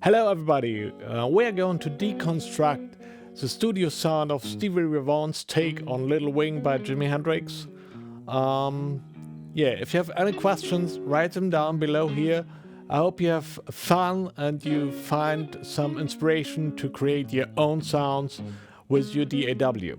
Hello everybody, we're going to deconstruct the studio sound of Stevie Vaughan's take on Little Wing by Jimi Hendrix. If you have any questions, write them down below here. I hope you have fun and you find some inspiration to create your own sounds with your DAW.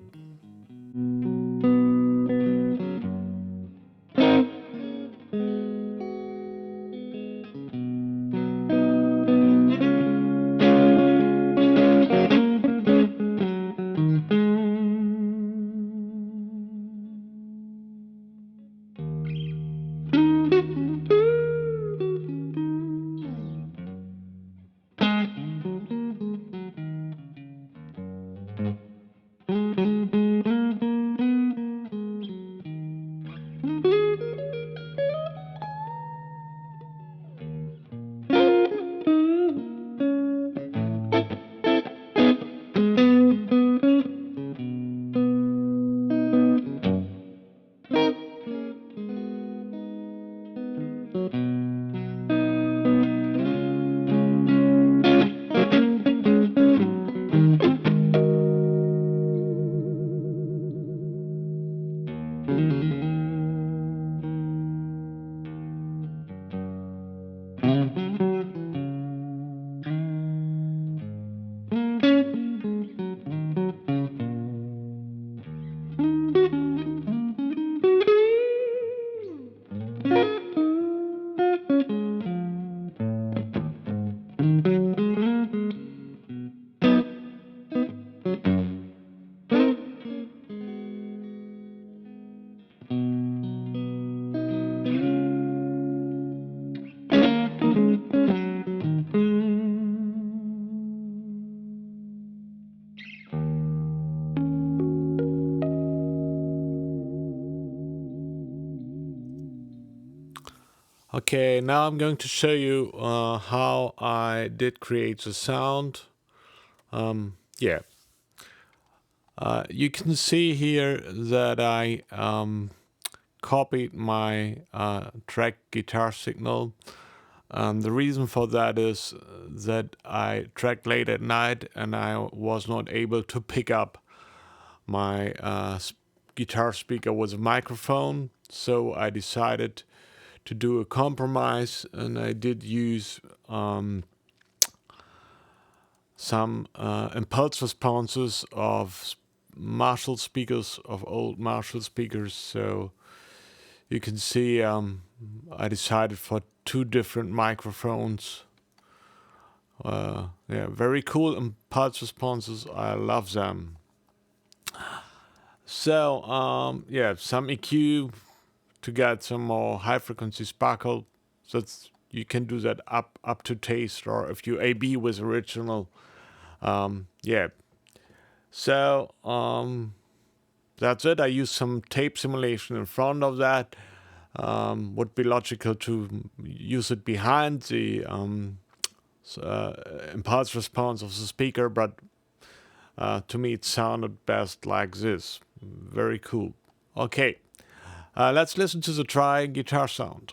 Okay, now I'm going to show you how I did create the sound. You can see here that I copied my track guitar signal. The reason for that is that I tracked late at night and I was not able to pick up my guitar speaker with a microphone, so I decided to do a compromise, and I did use some impulse responses of Marshall speakers, of old Marshall speakers. So you can see I decided for two different microphones. Very cool impulse responses. I love them. So some EQ to get some more high frequency sparkle. That's, you can do that up to taste, or if you A/B with original. So that's it. I use some tape simulation in front of that. Would be logical to use it behind the impulse response of the speaker, but to me it sounded best like this. Very cool. Okay, let's listen to the dry guitar sound.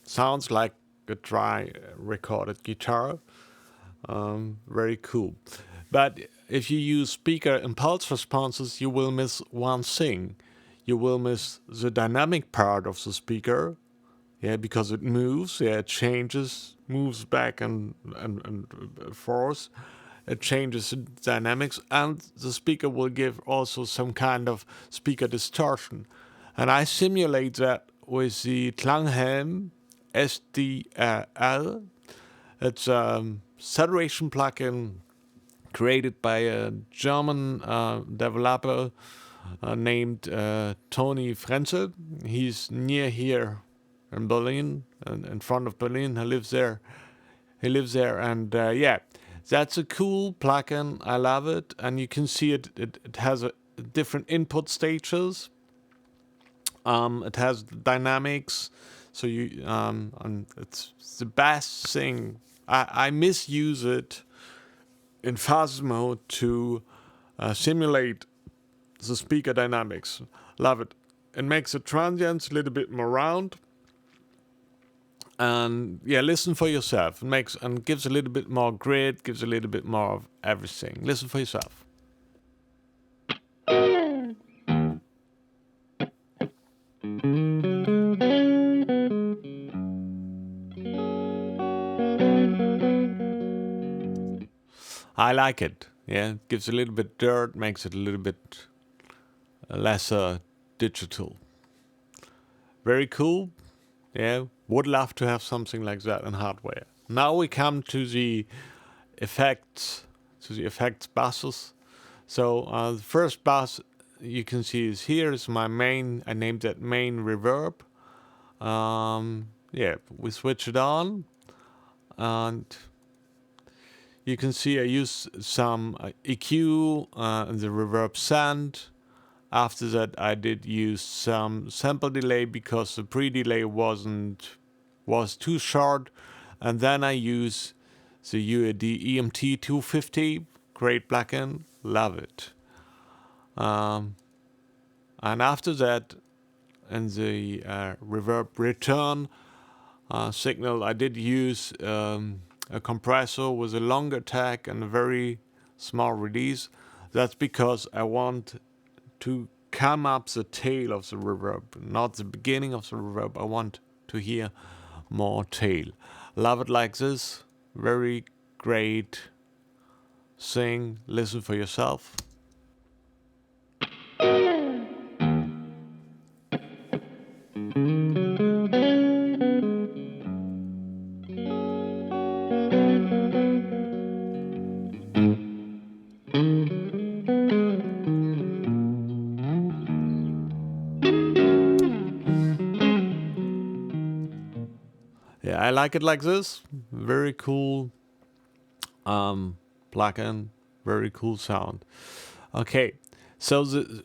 Sounds like a dry recorded guitar. Very cool. But if you use speaker impulse responses, you will miss one thing. You will miss the dynamic part of the speaker. Because it moves. It changes, moves back and forth. It changes the dynamics, and the speaker will give also some kind of speaker distortion. And I simulate that with the Klanghelm SDL. It's a saturation plugin created by a German developer named Tony Frenzel. He's near here in Berlin, in front of Berlin. He lives there, and that's a cool plugin. I love it, and you can see it has different input stages. It has dynamics, So and it's the best thing. I misuse it in fast mode to simulate the speaker dynamics. Love it. It makes the transients a little bit more round. And yeah, listen for yourself. It makes and gives a little bit more grit, gives a little bit more of everything. Listen for yourself. I like it. Yeah, it gives a little bit dirt, makes it a little bit lesser digital. Very cool. Yeah, would love to have something like that in hardware. Now we come to the effects, buses. So the first bus you can see is here is my main. I named that main reverb. Yeah, we switch it on, and you can see I use some EQ and the reverb send. After that, I did use some sample delay because the pre-delay was too short, and then I use the UAD EMT 250, great plugin, love it. And after that, in the reverb return signal, I did use a compressor with a longer tag and a very small release. That's because I want to come up the tail of the reverb, not the beginning of the reverb. I want to hear more tail. Love it like this. Very great thing. Listen for yourself. Yeah, I like it like this. Very cool plugin. Very cool sound. Okay, so the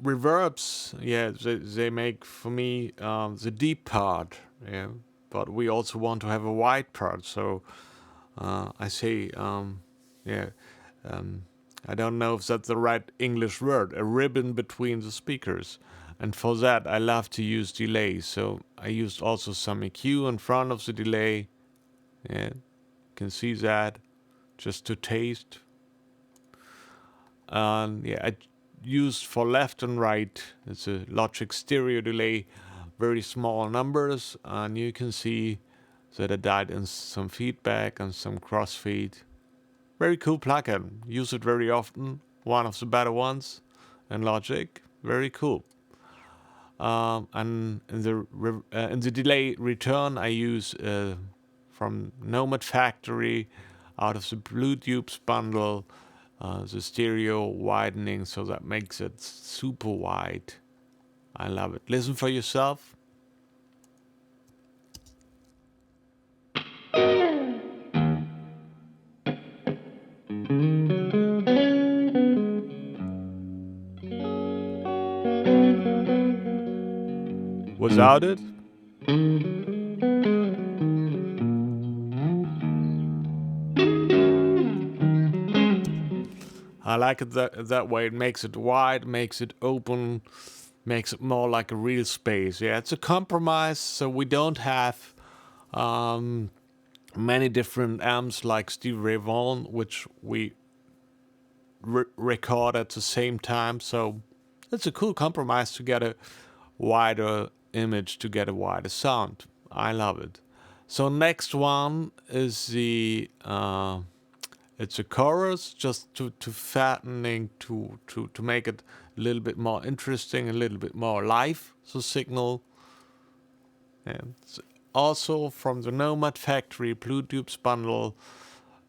reverbs, yeah, they make for me the deep part, yeah. But we also want to have a wide part, so I say, yeah, I don't know if that's the right English word, a ribbon between the speakers. And for that, I love to use delay. So I used also some EQ in front of the delay. Yeah, you can see that just to taste. Yeah, I used for left and right. It's a Logic stereo delay, very small numbers, and you can see that I dialed in some feedback and some crossfeed. Very cool plugin. Use it very often. One of the better ones in Logic. Very cool. And in the delay return, I use from Nomad Factory out of the Blue Tubes bundle the stereo widening, so that makes it super wide. I love it. Listen for yourself. Without it, I like it that way. It makes it wide, makes it open, makes it more like a real space. Yeah, it's a compromise, so we don't have many different amps like Stevie Vaughan, which we record at the same time. So it's a cool compromise to get a wider image, to get a wider sound. I love it. So next one is the it's a chorus, just to fattening to make it a little bit more interesting, a little bit more live. The signal, and it's also from the Nomad Factory Blue Tubes bundle.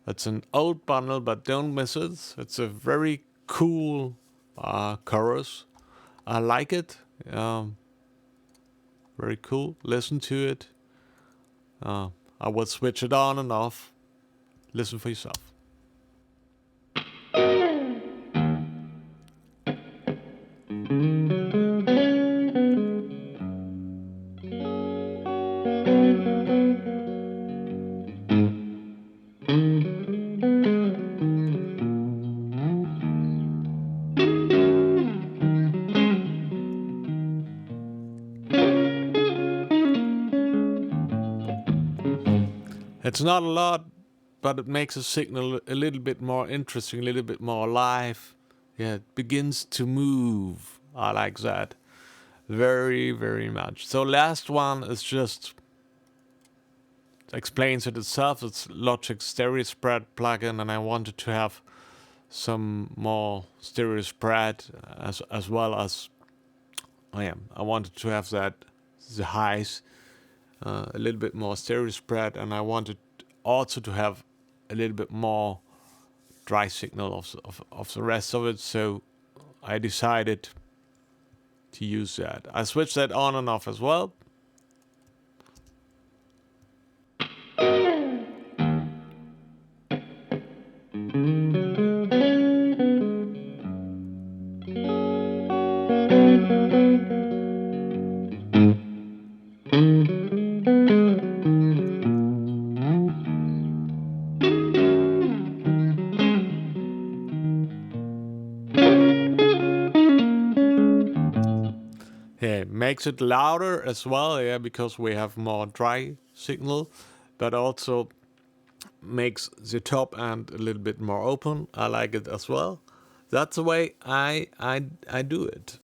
It's an old bundle, but don't miss it. It's a very cool chorus. I like it. Very cool. Listen to it. I will switch it on and off. Listen for yourself. It's not a lot, but it makes a signal a little bit more interesting, a little bit more alive. Yeah, it begins to move. I like that very, very much. So last one is just explains it itself. It's Logic Stereo Spread plugin, and I wanted to have some more stereo spread as well as I wanted to have that the highs a little bit more stereo spread, and I wanted also to have a little bit more dry signal of the rest of it. So I decided to use that. I switched that on and off as well. Yeah, makes it louder as well, yeah, because we have more dry signal, but also makes the top end a little bit more open. I like it as well. That's the way I do it.